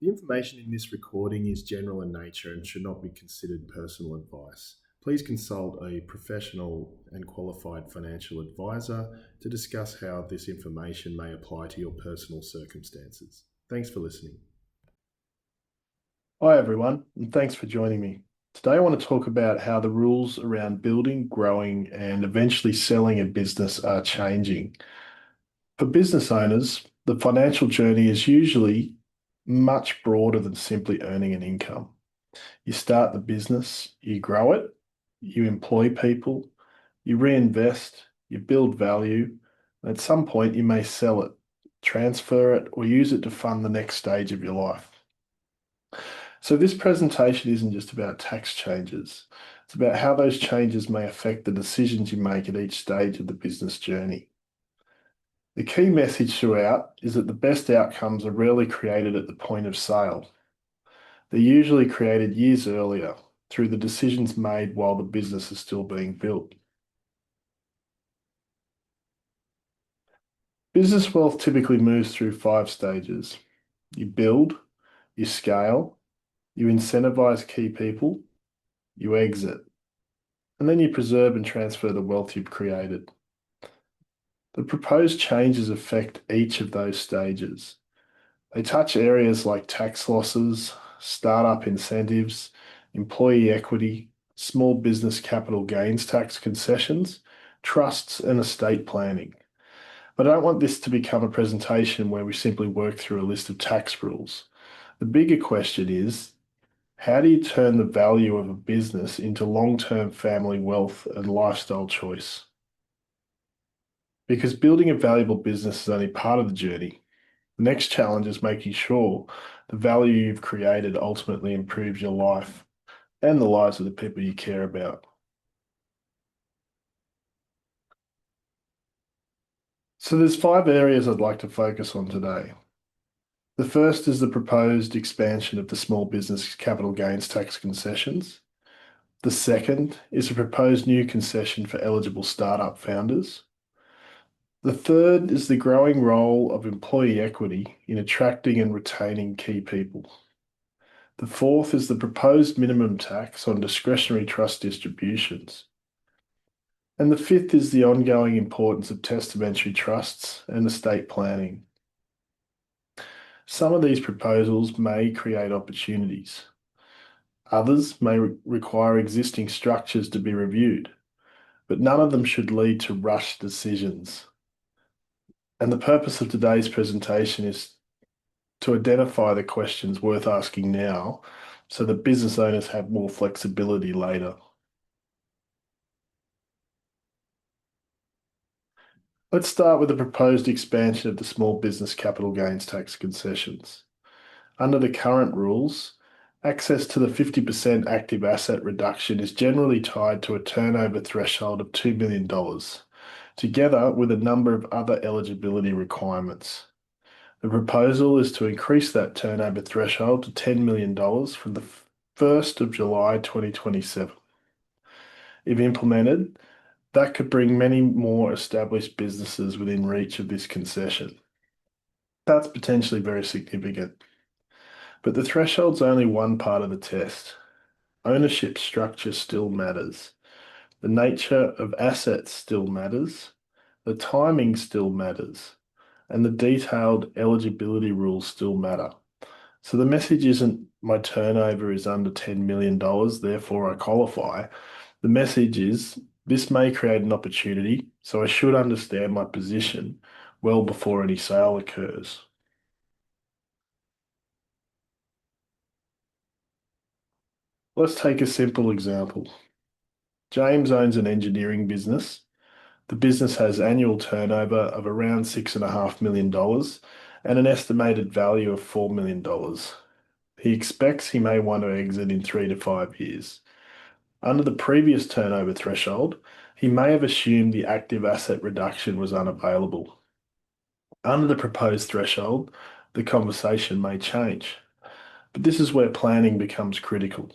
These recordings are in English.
The information in this recording is general in nature and should not be considered personal advice. Please consult a professional and qualified financial advisor to discuss how this information may apply to your personal circumstances. Thanks for listening. Hi, everyone, and thanks for joining me. Today, I want to talk about how the rules around building, growing, and eventually selling a business are changing. For business owners, the financial journey is usually much broader than simply earning an income. You start the business, you grow it, you employ people, you reinvest, you build value, and at some point, you may sell it, transfer it, or use it to fund the next stage of your life. So this presentation isn't just about tax changes. It's about how those changes may affect the decisions you make at each stage of the business journey. The key message throughout is that the best outcomes are rarely created at the point of sale. They're usually created years earlier through the decisions made while the business is still being built. Business wealth typically moves through 5 stages. You build, you scale, you incentivize key people, you exit, and then you preserve and transfer the wealth you've created. The proposed changes affect each of those stages. They touch areas like tax losses, startup incentives, employee equity, small business capital gains tax concessions, trusts, and estate planning. But I don't want this to become a presentation where we simply work through a list of tax rules. The bigger question is, how do you turn the value of a business into long-term family wealth and lifestyle choice? Because building a valuable business is only part of the journey. The next challenge is making sure the value you've created ultimately improves your life and the lives of the people you care about. So there's 5 areas I'd like to focus on today. The first is the proposed expansion of the small business capital gains tax concessions. The second is a proposed new concession for eligible startup founders. The third is the growing role of employee equity in attracting and retaining key people. The fourth is the proposed minimum tax on discretionary trust distributions. And the fifth is the ongoing importance of testamentary trusts and estate planning. Some of these proposals may create opportunities. Others may require existing structures to be reviewed, but none of them should lead to rushed decisions. And the purpose of today's presentation is to identify the questions worth asking now so that business owners have more flexibility later. Let's start with the proposed expansion of the small business capital gains tax concessions. Under the current rules, access to the 50% active asset reduction is generally tied to a turnover threshold of $2 million, together with a number of other eligibility requirements. The proposal is to increase that turnover threshold to $10 million from the 1st of July 2027. If implemented, that could bring many more established businesses within reach of this concession. That's potentially very significant. But the threshold's only one part of the test. Ownership structure still matters. The nature of assets still matters. The timing still matters. And the detailed eligibility rules still matter. So the message isn't my turnover is under $10 million, therefore I qualify. The message is this may create an opportunity, so I should understand my position well before any sale occurs. Let's take a simple example. James owns an engineering business. The business has annual turnover of around $6.5 million and an estimated value of $4 million. He expects he may want to exit in 3 to 5 years. Under the previous turnover threshold, he may have assumed the active asset reduction was unavailable. Under the proposed threshold, the conversation may change. But this is where planning becomes critical.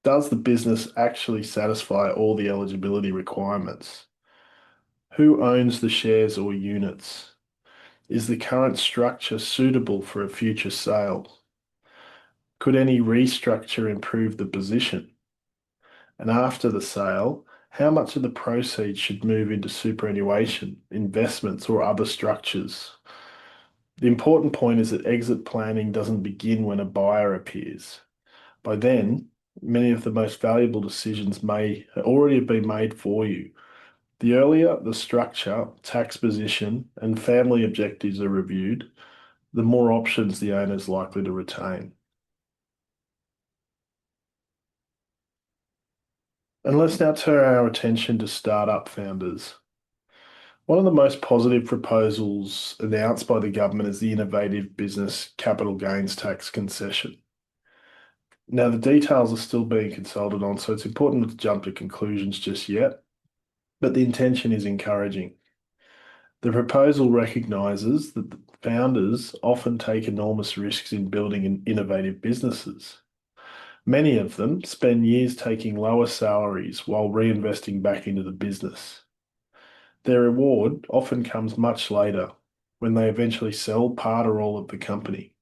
Does the business actually satisfy all the eligibility requirements? Who owns the shares or units? Is the current structure suitable for a future sale? Could any restructure improve the position? And after the sale, how much of the proceeds should move into superannuation, investments, or other structures? The important point is that exit planning doesn't begin when a buyer appears. By then, many of the most valuable decisions may already have been made for you. The earlier the structure, tax position, and family objectives are reviewed, the more options the owner is likely to retain. And let's now turn our attention to startup founders. One of the most positive proposals announced by the government is the Innovative Business Capital Gains Tax Concession. Now, the details are still being consulted on, so it's important not to jump to conclusions just yet, but the intention is encouraging. The proposal recognises that the founders often take enormous risks in building innovative businesses. Many of them spend years taking lower salaries while reinvesting back into the business. Their reward often comes much later when they eventually sell part or all of the company.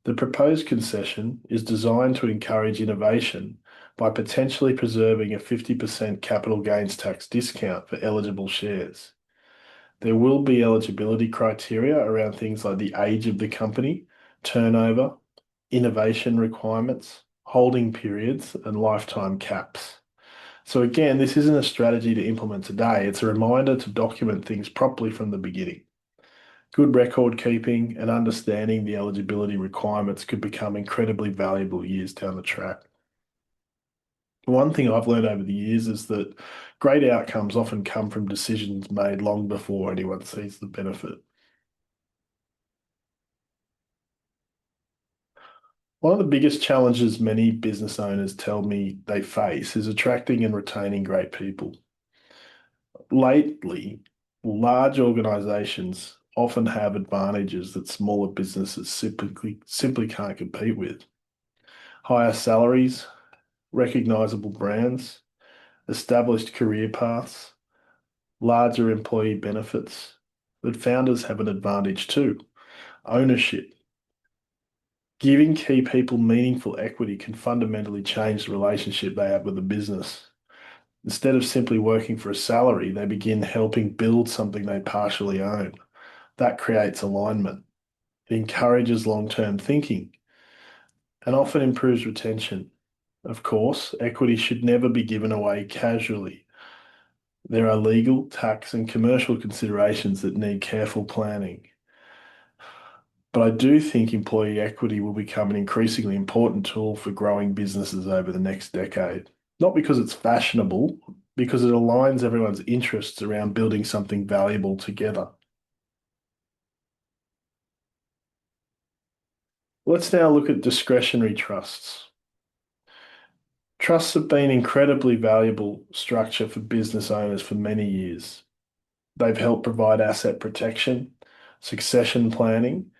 The proposed concession is designed to encourage innovation by potentially preserving a 50% capital gains tax discount for eligible shares. There will be eligibility criteria around things like the age of the company, turnover, innovation requirements, holding periods, and lifetime caps. So again, this isn't a strategy to implement today. It's a reminder to document things properly from the beginning. Good record keeping and understanding the eligibility requirements could become incredibly valuable years down the track. One thing I've learned over the years is that great outcomes often come from decisions made long before anyone sees the benefit. One of the biggest challenges many business owners tell me they face is attracting and retaining great people. Lately, large organizations often have advantages that smaller businesses simply can't compete with. Higher salaries, recognizable brands, established career paths, larger employee benefits. But founders have an advantage too. Ownership. Giving key people meaningful equity can fundamentally change the relationship they have with the business. Instead of simply working for a salary, they begin helping build something they partially own. That creates alignment. It encourages long-term thinking and often improves retention. Of course, equity should never be given away casually. There are legal, tax, and commercial considerations that need careful planning. But I do think employee equity will become an increasingly important tool for growing businesses over the next decade. Not because it's fashionable, because it aligns everyone's interests around building something valuable together. Let's now look at discretionary trusts. Trusts have been incredibly valuable structure for business owners for many years. They've helped provide asset protection, succession planning,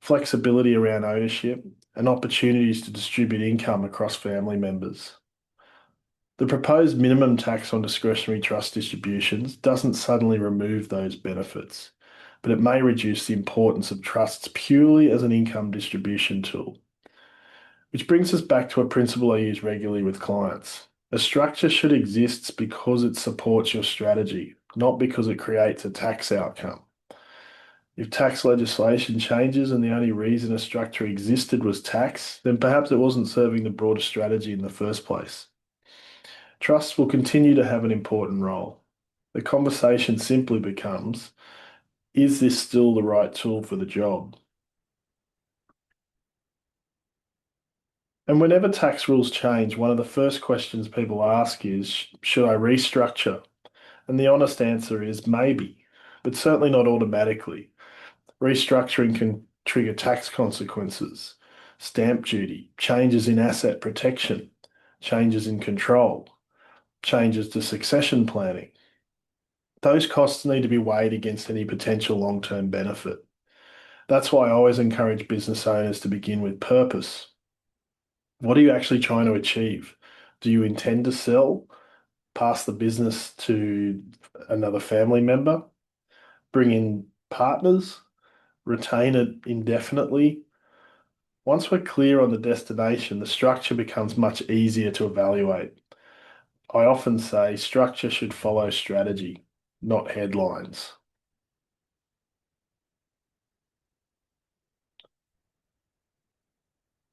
flexibility around ownership, and opportunities to distribute income across family members. The proposed minimum tax on discretionary trust distributions doesn't suddenly remove those benefits, but it may reduce the importance of trusts purely as an income distribution tool. Which brings us back to a principle I use regularly with clients. A structure should exist because it supports your strategy, not because it creates a tax outcome. If tax legislation changes and the only reason a structure existed was tax, then perhaps it wasn't serving the broader strategy in the first place. Trusts will continue to have an important role. The conversation simply becomes, is this still the right tool for the job? And whenever tax rules change, one of the first questions people ask is, should I restructure? And the honest answer is maybe, but certainly not automatically. Restructuring can trigger tax consequences, stamp duty, changes in asset protection, changes in control, changes to succession planning. Those costs need to be weighed against any potential long-term benefit. That's why I always encourage business owners to begin with purpose. What are you actually trying to achieve? Do you intend to sell, pass the business to another family member, bring in partners, retain it indefinitely, Once we're clear on the destination, the structure becomes much easier to evaluate. I often say structure should follow strategy, not headlines.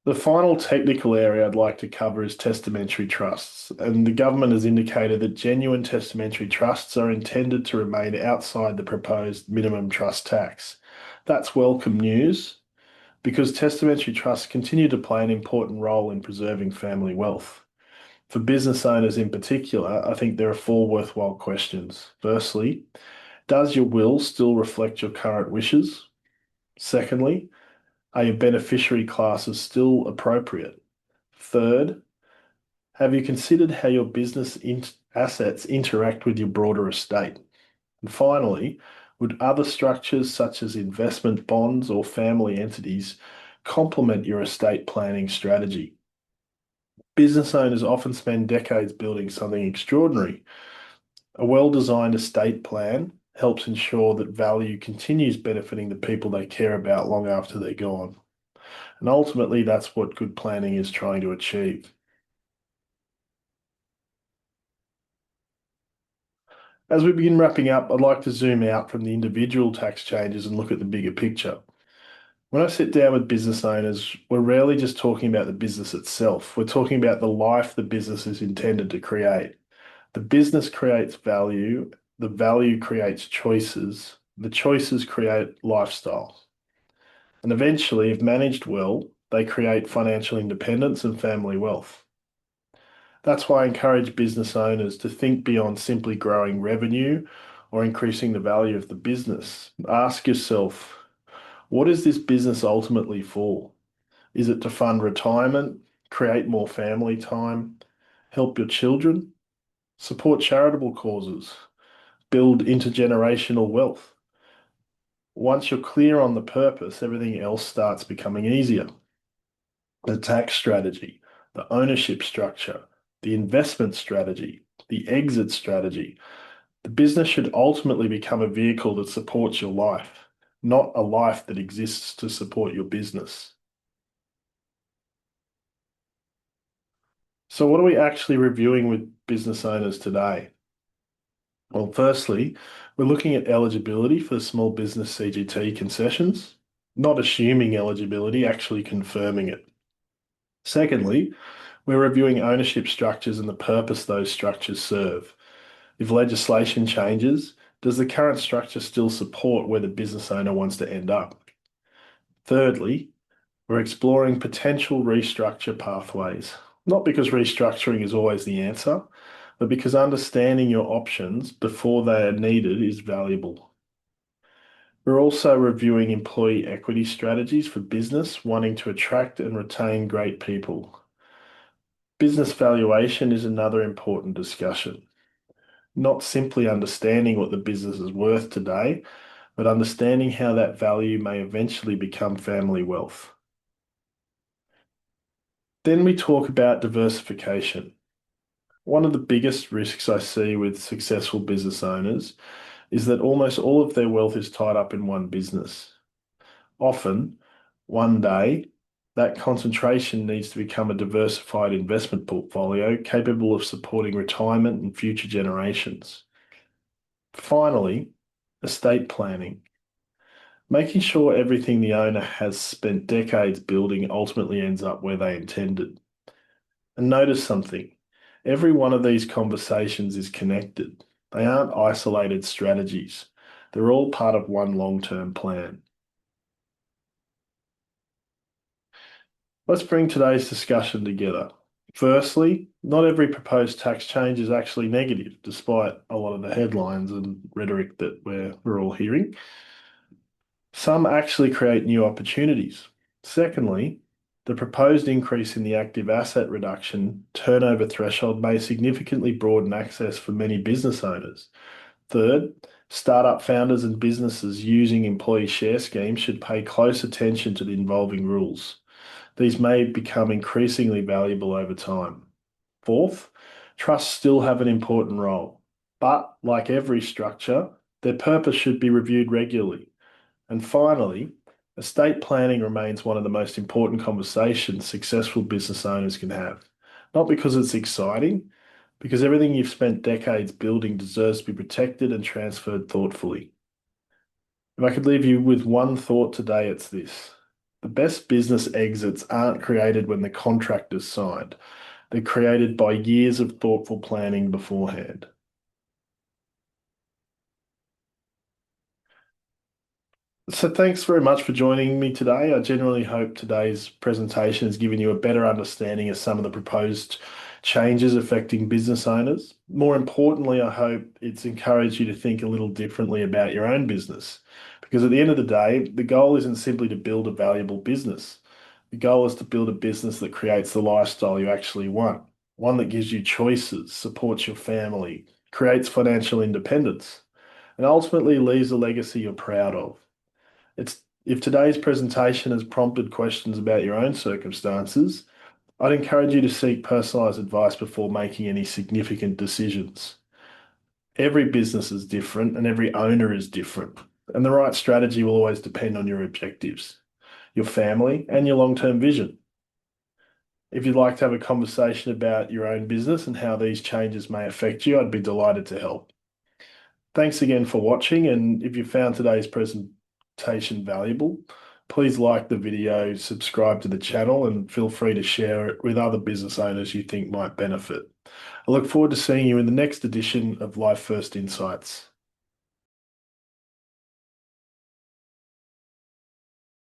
The final technical area I'd like to cover is testamentary trusts, and the government has indicated that genuine testamentary trusts are intended to remain outside the proposed minimum trust tax. That's welcome news because testamentary trusts continue to play an important role in preserving family wealth. For business owners in particular, I think there are four worthwhile questions. Firstly, does your will still reflect your current wishes? Secondly, are your beneficiary classes still appropriate? Third, have you considered how your business assets interact with your broader estate? And finally, would other structures such as investment bonds or family entities complement your estate planning strategy? Business owners often spend decades building something extraordinary. A well-designed estate plan helps ensure that value continues benefiting the people they care about long after they're gone. And ultimately, that's what good planning is trying to achieve. As we begin wrapping up, I'd like to zoom out from the individual tax changes and look at the bigger picture. When I sit down with business owners, we're rarely just talking about the business itself. We're talking about the life the business is intended to create. The business creates value, the value creates choices, the choices create lifestyle. And eventually, if managed well, they create financial independence and family wealth. That's why I encourage business owners to think beyond simply growing revenue or increasing the value of the business. Ask yourself, what is this business ultimately for? Is it to fund retirement, create more family time, help your children, support charitable causes, build intergenerational wealth? Once you're clear on the purpose, everything else starts becoming easier. The tax strategy, the ownership structure, the investment strategy, the exit strategy. The business should ultimately become a vehicle that supports your life, not a life that exists to support your business. So, what are we actually reviewing with business owners today? Well, firstly, we're looking at eligibility for the small business CGT concessions, not assuming eligibility, actually confirming it. Secondly, we're reviewing ownership structures and the purpose those structures serve. If legislation changes, does the current structure still support where the business owner wants to end up? Thirdly, we're exploring potential restructure pathways, not because restructuring is always the answer, but because understanding your options before they are needed is valuable. We're also reviewing employee equity strategies for business wanting to attract and retain great people. Business valuation is another important discussion. Not simply understanding what the business is worth today, but understanding how that value may eventually become family wealth. Then we talk about diversification. One of the biggest risks I see with successful business owners is that almost all of their wealth is tied up in one business. Often, one day, that concentration needs to become a diversified investment portfolio capable of supporting retirement and future generations. Finally, estate planning. Making sure everything the owner has spent decades building ultimately ends up where they intended. And notice something. Every one of these conversations is connected. They aren't isolated strategies. They're all part of one long-term plan. Let's bring today's discussion together. Firstly, not every proposed tax change is actually negative, despite a lot of the headlines and rhetoric that we're all hearing. Some actually create new opportunities. Secondly, the proposed increase in the active asset reduction turnover threshold may significantly broaden access for many business owners. Third, startup founders and businesses using employee share schemes should pay close attention to the involving rules. These may become increasingly valuable over time. Fourth, trusts still have an important role, but like every structure, their purpose should be reviewed regularly. And finally, Estate planning remains one of the most important conversations successful business owners can have. Not because it's exciting, because everything you've spent decades building deserves to be protected and transferred thoughtfully. If I could leave you with one thought today, it's this. The best business exits aren't created when the contract is signed. They're created by years of thoughtful planning beforehand. So thanks very much for joining me today. I genuinely hope today's presentation has given you a better understanding of some of the proposed changes affecting business owners. More importantly, I hope it's encouraged you to think a little differently about your own business. Because at the end of the day, the goal isn't simply to build a valuable business. The goal is to build a business that creates the lifestyle you actually want, one that gives you choices, supports your family, creates financial independence, and ultimately leaves a legacy you're proud of. If today's presentation has prompted questions about your own circumstances, I'd encourage you to seek personalised advice before making any significant decisions. Every business is different and every owner is different, and the right strategy will always depend on your objectives, your family, and your long-term vision. If you'd like to have a conversation about your own business and how these changes may affect you, I'd be delighted to help. Thanks again for watching, and if you found today's presentation valuable, please like the video, subscribe to the channel, and feel free to share it with other business owners you think might benefit. I look forward to seeing you in the next edition of Life First Insights.